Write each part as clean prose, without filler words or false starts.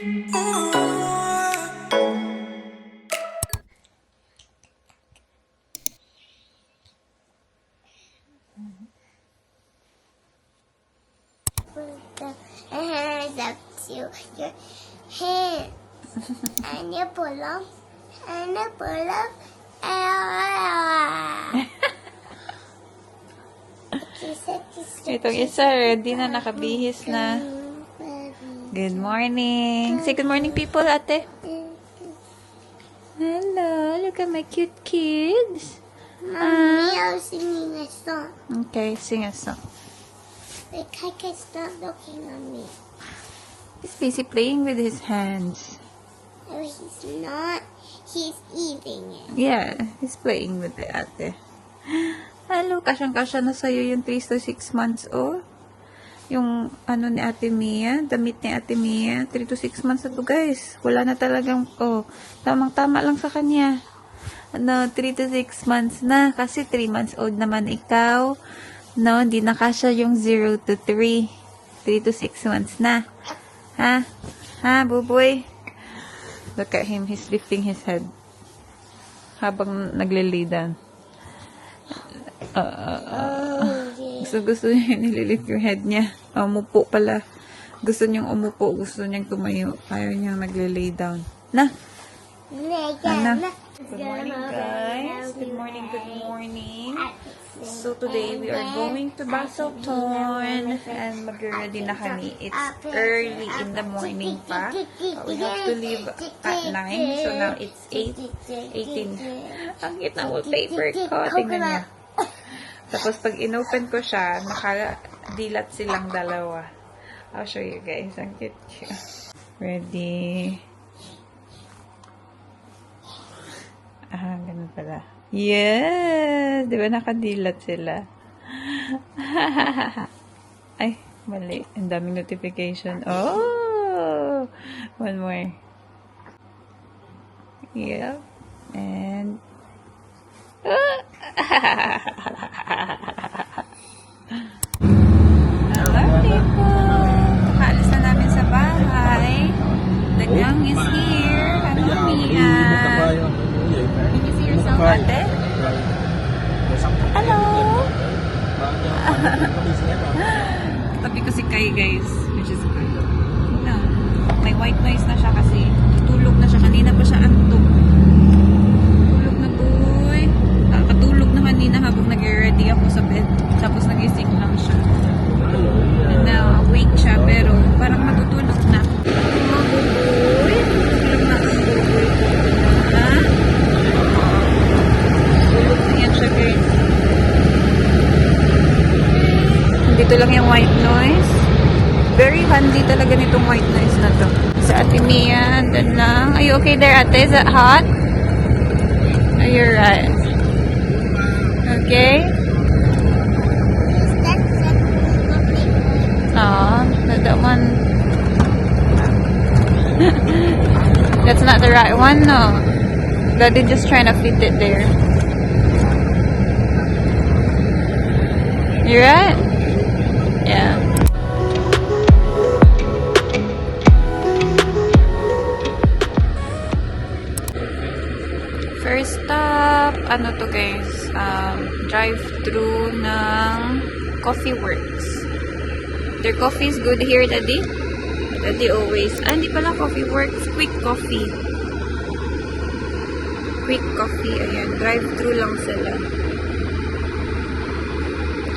Hands up to your hand. And you pull up. And you pull up. Itong isa, ready na, nakabihis na. Good morning. Say good morning, people, ate. Hello, look at my cute kids. Mommy, I was singing a song. Okay, sing a song. The cat can stop looking at me. He's busy playing with his hands. No, he's not. He's eating it. Yeah, he's playing with the ate. Hello, kasyang-kasya na sa'yo yung 3 to 6 months old. Yung ano ni Ate Mia, damit ni Ate Mia, 3 to 6 months na to, guys. Wala na talagang, tamang-tama lang sa kanya. 3 to 6 months na, kasi 3 months old naman ikaw. No, hindi na kasya yung 0 to 3. 3 to 6 months na. Ha? Ha, buboy? Look at him, he's lifting his head. Habang nagle-lay down. Gusto niya nililift yung head niya. Umupo pala. Gusto niyang umupo. Gusto niyang tumayo. Ayaw niyang nagle-lay down. Na? Ana? Good morning, guys. Good morning, good morning. So, today we are going to Baselton and mag-ready na kami. It's early in the morning pa. We have to leave at 9. So, now it's 8:18. Ang cute na wallpaper ko. Tingnan niyo. Tapos, pag inopen ko siya, nakadilat silang dalawa. I'll show you guys. Ang cute. Ready? Ganun pala. Yes! Di ba nakadilat sila? Ay, mali. Ang daming notification. Oh! One more. Yep. And... Hello, people! Kakaalis na namin sa bahay. The gang is here. Hello, Mia. Can you see yourself, ate? Hello! Tabi ko si Kai, guys. Which is good. No. May white noise na siya kasi tulog na siya. Kanina pa siya antok. Tulog na, boy. Katulog na kanina habang nag-ready ako sa bed. Tapos nagising lang siya. And now, awake siya pero parang matutulog na. Boy. Tulog na ang boy. Ha? Tulog na yan siya, guys. Dito lang yung white noise. Very handy talaga nitong white noise na to. Sa Ate Mia, doon lang. Are you okay there, ate? Is that hot? Oh, you're right. Okay? That one. That's not the right one, no. Daddy just trying to fit it there. You right? Yeah. First stop, ano to guys, drive-thru ng Coffee Works. Their coffee is good here, Daddy. Daddy always, hindi pala Coffee Works, Quick Coffee. Quick Coffee, ayan, drive-thru lang sila.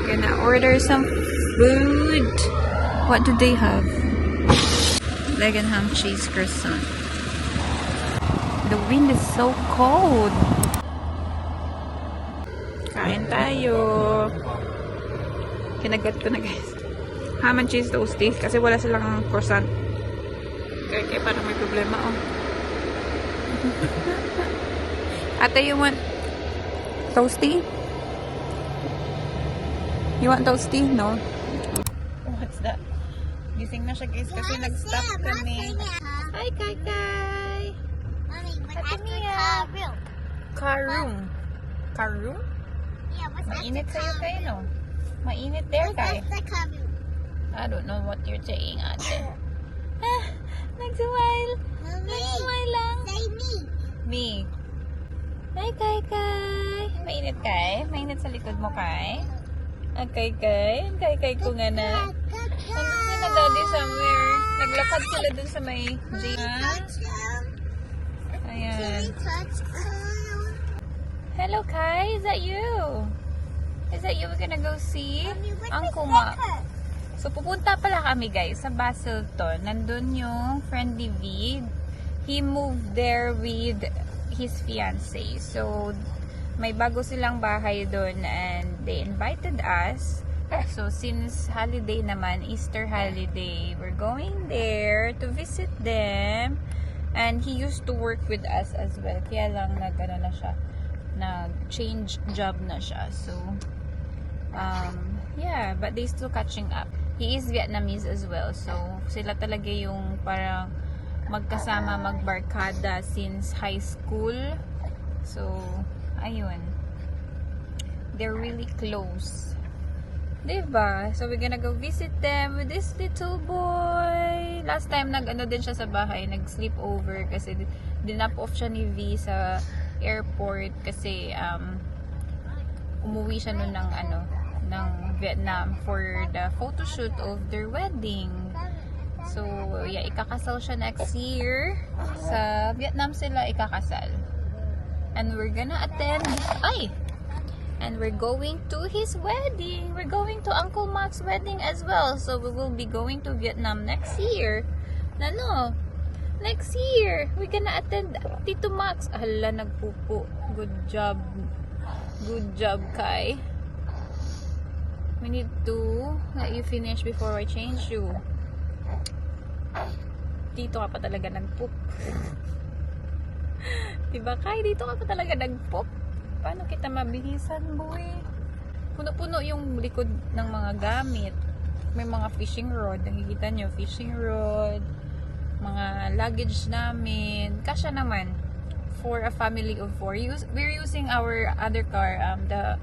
Gonna order some food. What do they have? Leg and ham cheese croissant. The wind is so cold. Kain tayo. Kinagat ko na, guys. Ham and cheese toasty. Kasi wala silang croissant. Kaya parang may problema, oh. Ate, you want toasty? You want toasty? No? What's that? Gising na siya, guys, kasi nag-stop kami. Hi, Kai. Ate Mia. Car room. Car room? Yeah, what's that? Mainit sa'yo kayo, no? Mainit there, Kai. That's the car room. I don't know what you're saying, ate. Nag-smile. Mommy. Nag-smile lang. Say me. Me. Hi, Kai Kai. Mainit, Kai? Mainit sa likod mo, Kai? Ang Kai Kai? Ang Kai Kai ko nga na. Nandun si na daddy somewhere. Naglakad sila dun sa may gym. Ayan. Hello, Kai. Is that you? Is that you? We're gonna go see Uncle Mac. So, pupunta pala kami, guys, sa Basilton. Nandun yung friend ni Vid. He moved there with his fiancé. So, may bago silang bahay doon and they invited us. So, since holiday naman, Easter holiday, we're going there to visit them. And he used to work with us as well. Kaya lang nag-change job na siya. So, yeah, but they still catching up. He is Vietnamese as well. So, sila talaga yung parang magkasama, magbarkada since high school. So, ayun. They're really close. Diba? So, we're gonna go visit them with this little boy. Last time, nag-ano din siya sa bahay. Nag-sleep over kasi dinap off siya ni V sa airport kasi umuwi siya nun ng Vietnam for the photo shoot of their wedding. So, yeah, ikakasal siya next year. Sa Vietnam sila ikakasal. And we're gonna attend, and we're going to his wedding. We're going to Uncle Mac's wedding as well. So, we will be going to Vietnam next year. Next year, we're gonna attend Tito Max. Hala, nagpupo. Good job. Good job, Kai. We need to let you finish before I change you. Dito ka pa talaga nagpoop. Diba, Kai? Dito ka pa talaga nagpoop. Paano kita mabihisan, boy? Puno-puno yung likod ng mga gamit. May mga fishing rod. Nakikita nyo, fishing rod. Mga luggage namin. Kasya naman. For a family of 4. We're using our other car, the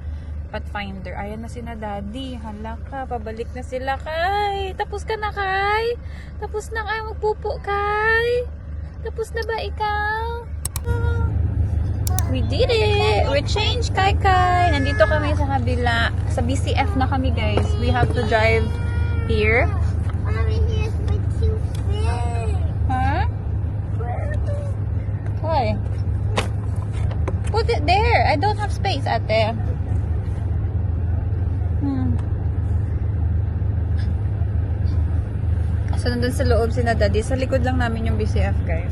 Pathfinder. Ayan na sina daddy. Hala ka, pabalik na sila, Kai. Tapos ka na, Kai? Tapos na kayo magpupo, Kai? Tapos na ba ikaw? We did it! We changed, Kai Kai. Nandito kami sa kabila. Sa BCF na kami, guys. We have to drive here. Mommy, here's my cute fish. Huh? Why? Put it there. I don't have space, ate. So, nandun sa loob si na daddy. Sa likod lang namin yung BCF, guys.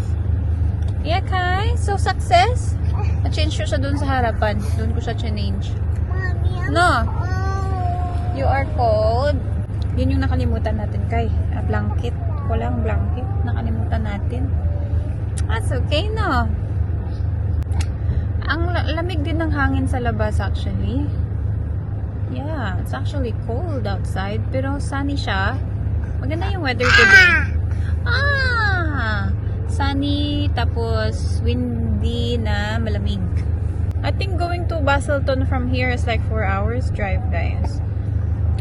Yeah, Kai? So, success? Na-change ko siya dun sa harapan. Dun ko siya change. Mommy, I'm No. cold. You are cold. Yun yung nakalimutan natin, Kai. Blanket. Walang blanket. Nakalimutan natin. That's okay, no? Ang lamig din ng hangin sa labas, actually. Yeah, it's actually cold outside. Pero sunny siya. Maganda yung weather today. Sunny, tapos windy na malamig. I think going to Basilton from here is like 4 hours drive, guys.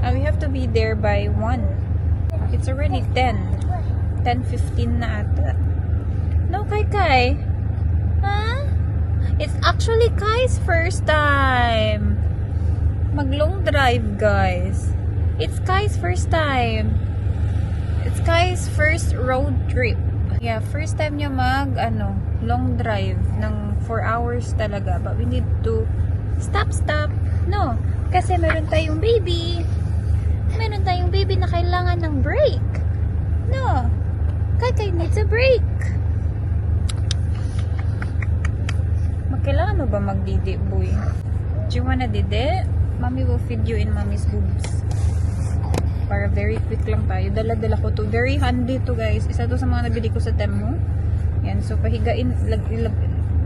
And we have to be there by 1. It's already 10. 10:15 na ata. No, Kai? Huh? It's actually Kai's first time mag-long drive, guys. It's Kai's first time. It's Kai's first road trip. Yeah, first time niya long drive ng 4 hours talaga. But we need to stop. No, kasi meron tayong baby. Meron tayong baby na kailangan ng break. No, Kai needs a break. Kailangan mo ba magdidi, boy? Do you wanna didi? Mommy will feed you in mommy's boobs. Para very quick lang tayo. Dala-dala ko to. Very handy to, guys. Isa to sa mga nabili ko sa Temu. Yan. So, pahigain.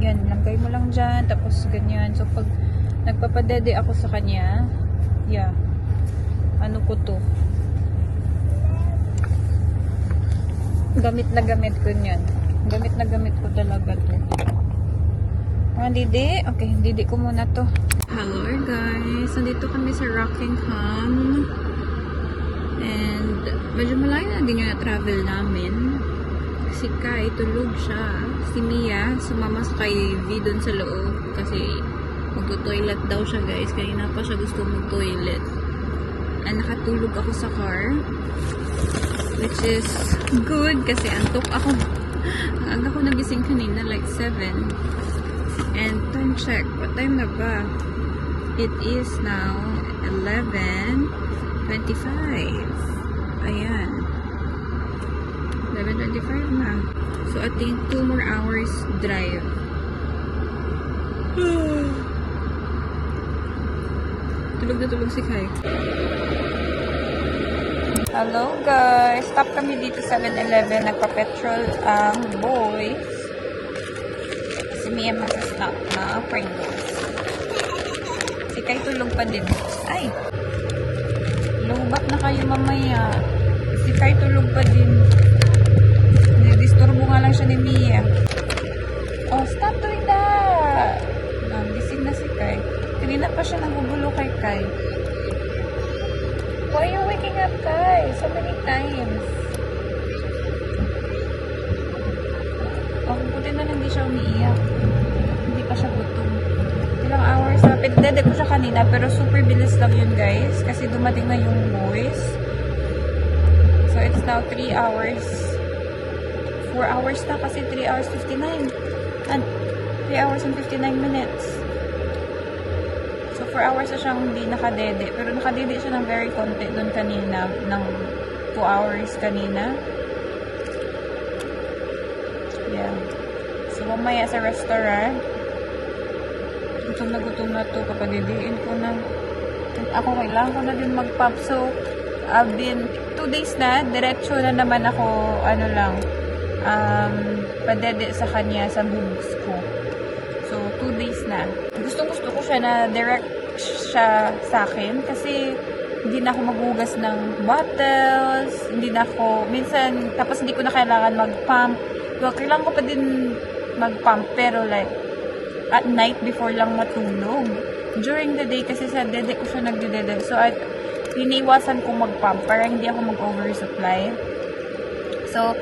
Yan. Lagay mo lang dyan. Tapos, ganyan. So, pag nagpapadede ako sa kanya, yeah. Ano ko to? Gamit na gamit ko yan. Gamit na gamit ko talaga to. Didi? Okay, didi ko muna to. Hello, guys. Nandito kami sa Rockingham. And medyo malayo na din yung na-travel namin. Si Kai, tulog siya. Si Mia, sumama kay V dun sa loob. Kasi magto-toilet daw siya, guys. Kanina pa siya gusto mag-toilet. Nakatulog ako sa car. Which is good kasi antok ako. Ang aga ko nagising kanina, like 7. And time check. What time na ba? It is now 11:25. Ayan. 11:25 na. So, I think 2 more hours drive. Tulog na tulog si Kai. Hello guys! Stop kami dito sa 7-Eleven. Nagpa-petrol ang boys. Si Mia mag-stop na Pringles. Si Kai tulog pa din. Ay! Lubak na kayo mamaya. Si Kai tulog pa din. Disturbo nga lang siya ni Mia. Oh, stop doing that! Gising na si Kai. Kanina pa siya nagugulo kay Kai. Why are you waking up, Kai? So many times. Oh, buti na lang hindi siya umiiyak. Hindi pa siya gutom. Ilang hours na. Pinadede ko siya kanina, pero super bilis lang yun, guys. Kasi dumating na yung boys. So, it's now 3 hours. 4 hours na kasi 3 hours 59. And 3 hours and 59 minutes. So, 4 hours na siyang hindi nakadede. Pero nakadede siya ng very konti doon kanina. Ng 2 hours kanina. Yeah. So, mamaya sa restaurant. Gutom na to. Kapadidiin ko na. Ako kailangan ko na din mag-pop. So, I've been 2 days na. Diretso na naman ako, padede sa kanya sa boobs ko. So, 2 days na. Gusto ko siya na direct siya sa akin kasi hindi na ako maghugas ng bottles, hindi na ako, minsan, tapos hindi ko na kailangan mag-pump. Well, kailangan ko pa din mag-pump, pero like, at night before lang matulog. During the day, kasi sa dede ko siya nagdedede. So, iniwasan ko mag-pump para hindi ako mag-oversupply. So,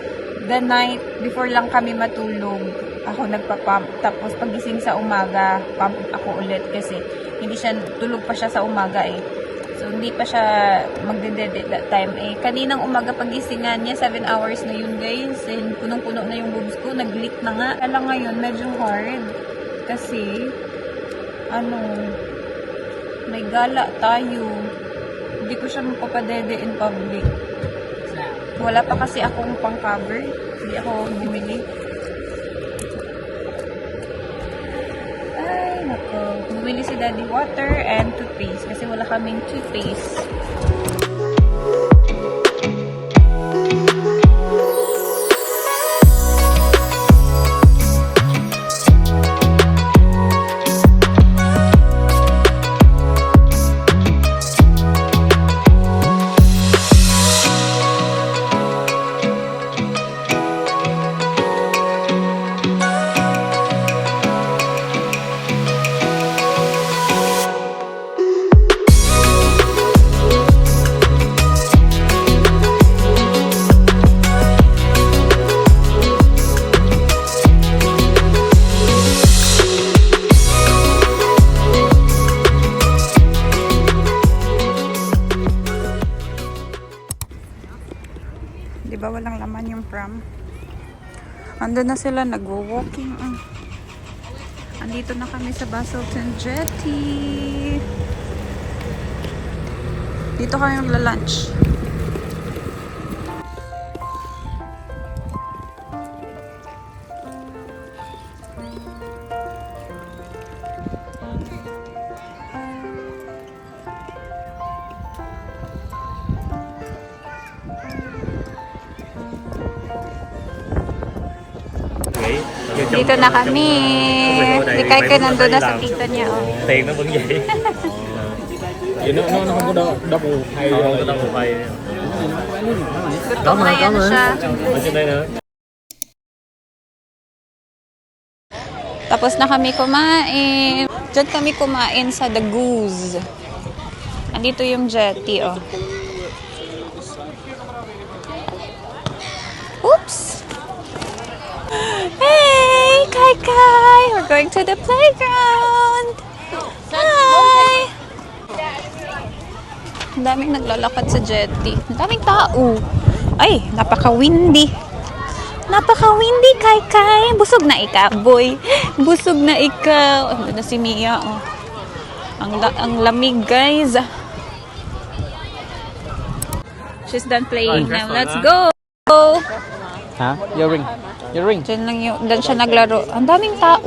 the night before lang kami matulog, ako nagpa-pump. Tapos pagising sa umaga, pump ako ulit kasi hindi siya, tulog pa siya sa umaga eh. So, hindi pa siya magdedede that time eh. Kaninang umaga pagisingan niya, 7 hours na yun guys. And punong-puno na yung boobs ko, nag-leak na nga. Kala ngayon, medyo hard. Kasi, may gala tayo. Hindi ko siya mapapadede in public. Wala pa kasi akong pang-cover. Hindi ako bumili. Ay, nako. Bumili si Daddy water and toothpaste. Kasi wala kaming toothpaste. Diba walang laman yung pram? Andun na sila, nagwo-walking. Andito na kami sa Baselton Jetty. Dito kami magla-lunch. Dito na kami. Si Kai Kai nandun na sa tita niya. Oh. Tiền nó vẫn vậy. Vậy nó không có double hay. Không có double hay. Gutom na yan siya. Ở trên đây nữa. Tapos na kami kumain. Diyan kami kumain sa The Goose. Andito yung jetty, oh. Oops! Kai Kai! We're going to the playground! Hi! Ang daming naglalakad sa jetty. Ang daming tao. Ay, napaka-windy. Napaka-windy, Kai Kai. Busog na ikaw, boy. Busog na ikaw. Ano na si Mia, oh. Ang lamig, guys. She's done playing now. Let's go! Ha? Your ring. Your ring. Diyan siya naglaro. Ang daming tao.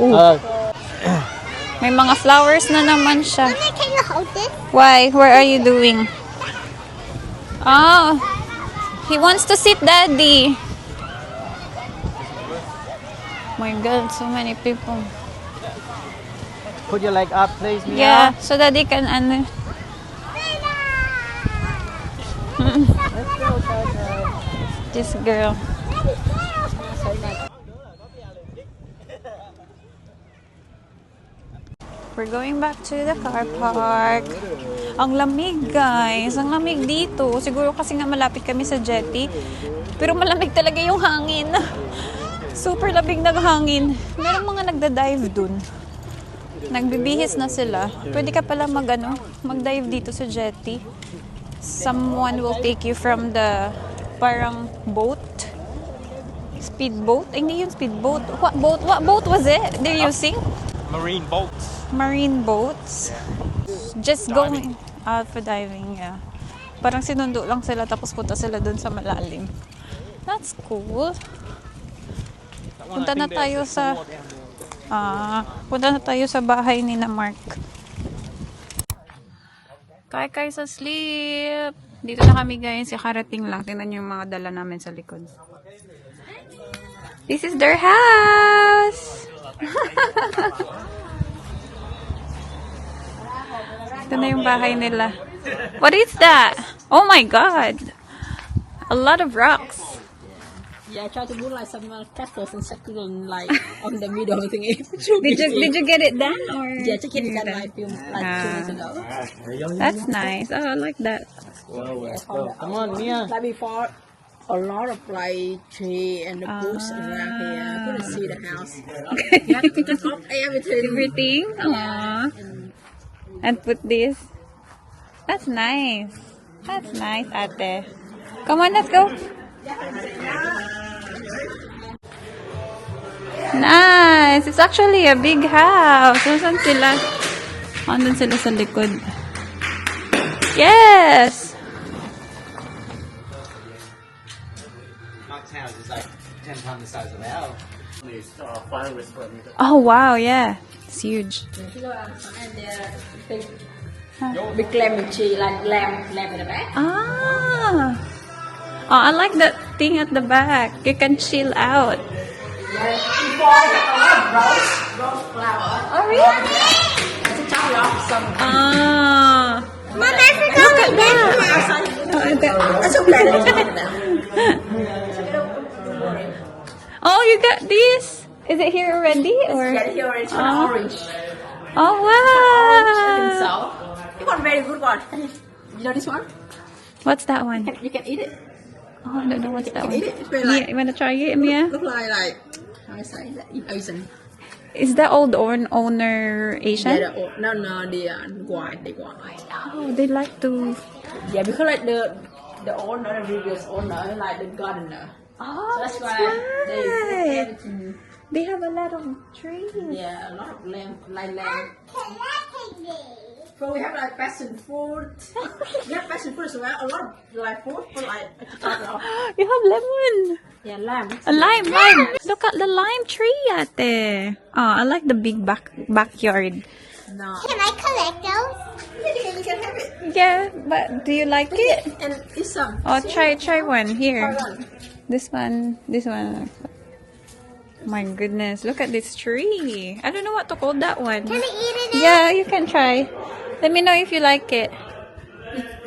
May mga flowers na naman siya. Mommy, can you hold this? Why? Where are you doing? Oh, he wants to sit, Daddy. My God, so many people. Put your leg up, please, Mia. Yeah, so Daddy can ano. This girl. We're going back to the car park. Ang lamig, guys. Ang lamig dito. Siguro kasi nga malapit kami sa jetty. Pero malamig talaga yung hangin. Super lamig ng hangin. Merong mga nagda-dive dun. Nagbibihis na sila. Pwede ka pala mag-dive dito sa jetty. Someone will take you from the parang boat. Speedboat? Ay, hindi yun speedboat. What boat was it they're using? Marine boats. Marine boats. Just going out for diving, yeah. Parang sinundo lang sila tapos punta sila dun sa malalim. That's cool. Punta na tayo sa bahay ni na Mark. Kai sa sleep. Dito na kami, guys. Karating lang. Tingnan niyo yung mga dala namin sa likod. This is their house. Ito na yung bahay nila. What is that? Oh my God. A lot of rocks. Yeah, I tried to do like some castles and succulent like on the middle of the thing. Did you get it done or? Yeah, to get that like film like 2 days ago. That's nice. Oh, I like that. Come on, Mia. Like before, a lot of like tree and the bush around here. I couldn't see the house. You have to take off everything. Everything. Aww. And put this. That's nice. That's nice, ate. Come on, let's go. Nice. It's actually a big house. Saan sila? Andun sila sa likod. Yes! Mark's house is like 10 times the size of ours. Oh, wow, yeah. It's huge. If you go outside, there big lamp tree, like lamp in the back. Ah. Oh, I like that thing at the back. You can chill out. Yeah, before they have a lot of rose flower. Oh, really? To top it off some. Ah. Mom, I forgot my bed. That's so glad that you did that. Oh, you got this? Is it here already? Or? Yeah, here it's orange. Oh, And wow. so, you want very good one. You know this one? What's that one? You can eat it. Oh, I don't know what's that one. Eat it. It's very Mia, like you wanna try it, Mia? look like how I say that in Asian. Is the old owner Asian? Yeah, the white, they white. Oh, they like to. Yeah, because like the owner, the previous owner, like the gardener. Oh, That's that's why they put right. everything. They have a lot of trees. Yeah, a lot of lamb, like lamb. So we have like passion fruit. We have passion fruit as well. A lot of like fruit, but like You have lemon. yeah, lamb. A lime. Look at the lime tree, ate. Oh, I like the big backyard. No. Can I collect those? You can have it Yeah, but do you like it? and eat some. Oh, try one here. Try one. This one. My goodness, look at this tree. I don't know what to call that one. Can I eat it? Yeah, you can try. Let me know if you like it.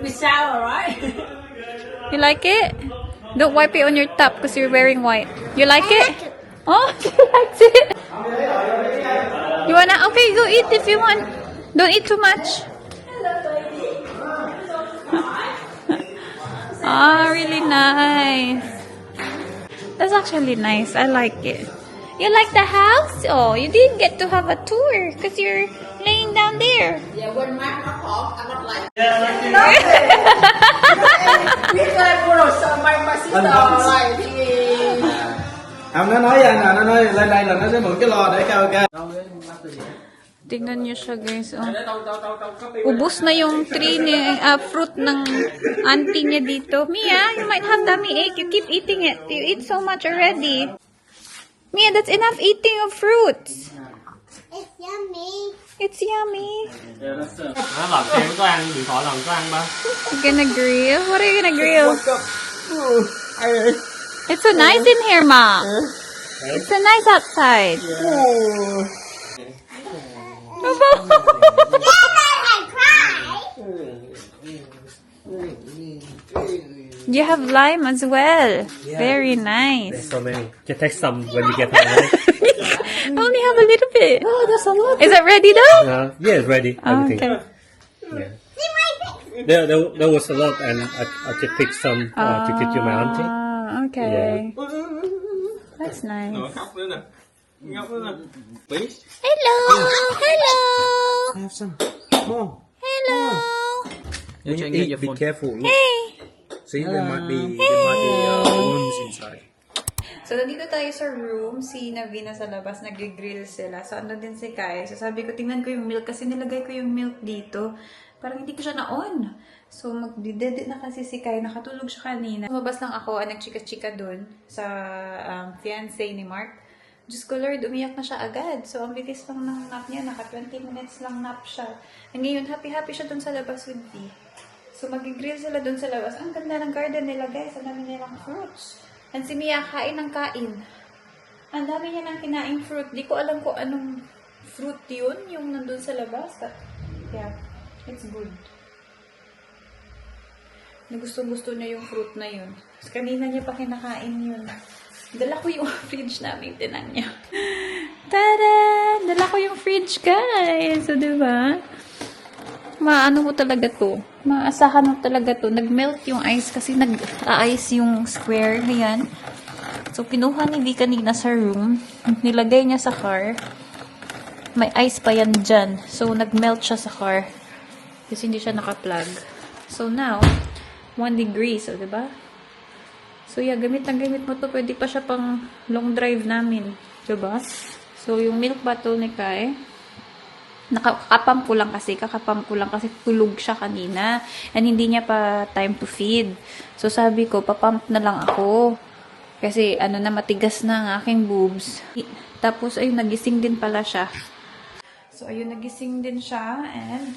With sour, right? You like it? Don't wipe it on your top because you're wearing white. You like it? Oh, she likes it. You wanna? Okay, go eat if you want. Don't eat too much. Oh, really nice. That's actually nice. I like it. You like the house? Oh, you didn't get to have a tour because you're laying down there. Yeah, when Mark knock off, I'm not like. We're gonna borrow some my sister like he. Không, nó nói với anh là nó nói lên đây là nó sẽ mượn cái lò để karaoke. Tingnan niyo siya, guys. Oh. Ubus na yung fruit ng auntie niya dito. Mia, you might have tummy ache. You keep eating it. You eat so much already. Mia, that's enough eating of fruits. It's yummy. It's yummy. Nó làm em có ăn, điện thoại làm có ăn ba. You gonna grill? What are you gonna grill? It's so nice in here, Ma. It's so nice outside. I cry. You have lime as well. Very nice. So many. Just take some when you get home. I only have a little bit. Oh, that's a lot. Is it ready though? Yeah, it's ready. Everything. Okay. Yeah. See my face. There was a lot, and I just picked some to give to my auntie. Okay. That's nice. Khóc nữa nè. Ngốc nữa nè. Please. Hello. Hello. Have some. Come on. Hello. When you eat, be careful. Look. Hey. See, there might be worms inside. So, nandito tayo sa room. Si Navina sa labas, nag-grill sila. So, ano din si Kai. So, sabi ko, tingnan ko yung milk kasi nilagay ko yung milk dito. Parang hindi ko siya na-on. So, magdidedit na kasi si Kai. Nakatulog siya kanina. Lumabas lang ako, nagchika-chika dun sa fiancé ni Mark. Diyos ko, Lord, umiyak na siya agad. So, ang bilis lang ng nap niya. Naka 20 minutes lang nap siya. And ngayon, happy-happy siya dun sa labas with me. So, mag-grill sila dun sa labas. Ang ganda ng garden nila, guys. Ang dami nilang fruits. And si Mia, kain ng kain. Ang dami niya ng kinaing fruit. Di ko alam kung anong fruit yun, yung nandun sa labas. But, yeah, it's good. Nagusto-gusto niya yung fruit na yun. Tapos kanina niya pa kinakain yun. Dala ko yung fridge namin, tinan niya. Tada! Dala ko yung fridge, guys. So, diba? Maano mo talaga to. Maasahan mo talaga to. Nag-melt yung ice kasi nag-ice yung square. Ayan. So, kinuha ni Dee kanina sa room. Nilagay niya sa car. May ice pa yan dyan. So, nag-melt siya sa car. Kasi hindi siya naka-plug. So, now, 1 degree. So, diba? So, yeah, gamit na gamit mo to. Pwede pa siya pang long drive namin. Diba? So, yung milk bottle ni Kai, kakapam ko lang kasi tulog siya kanina. And hindi niya pa time to feed. So, sabi ko, papump na lang ako. Kasi, matigas na ang aking boobs. Tapos, ayun, nagising din pala siya. So, ayun, nagising din siya. And,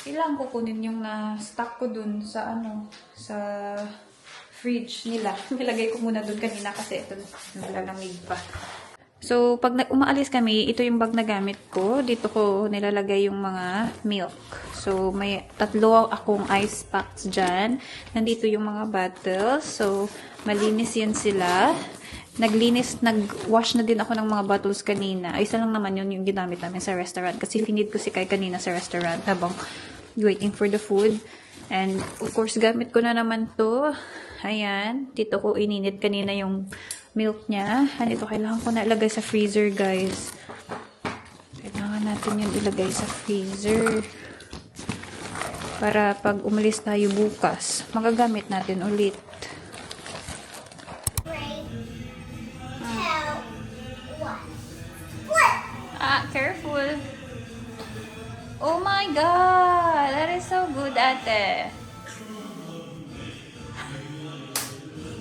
kailangan ko kunin yung na-stock ko dun sa, sa fridge nila. Nilagay ko muna dun kanina kasi ito, naglalamig pa. So, pag umaalis kami, ito yung bag na gamit ko. Dito ko nilalagay yung mga milk. So, may 3 akong ice packs dyan. Nandito yung mga bottles. So, malinis yan sila. Nag-wash na din ako ng mga bottles kanina. Isa lang naman yun yung ginamit namin sa restaurant. Kasi finid ko si Kai kanina sa restaurant habang waiting for the food. And, of course, gamit ko na naman to. Ayan. Dito ko ininit kanina yung milk niya. And ito, kailangan ko na ilagay sa freezer, guys. Kailangan natin yung ilagay sa freezer. Para pag umalis tayo bukas, magagamit natin ulit. Careful. Oh my God! That is so good, ate.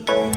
Oh.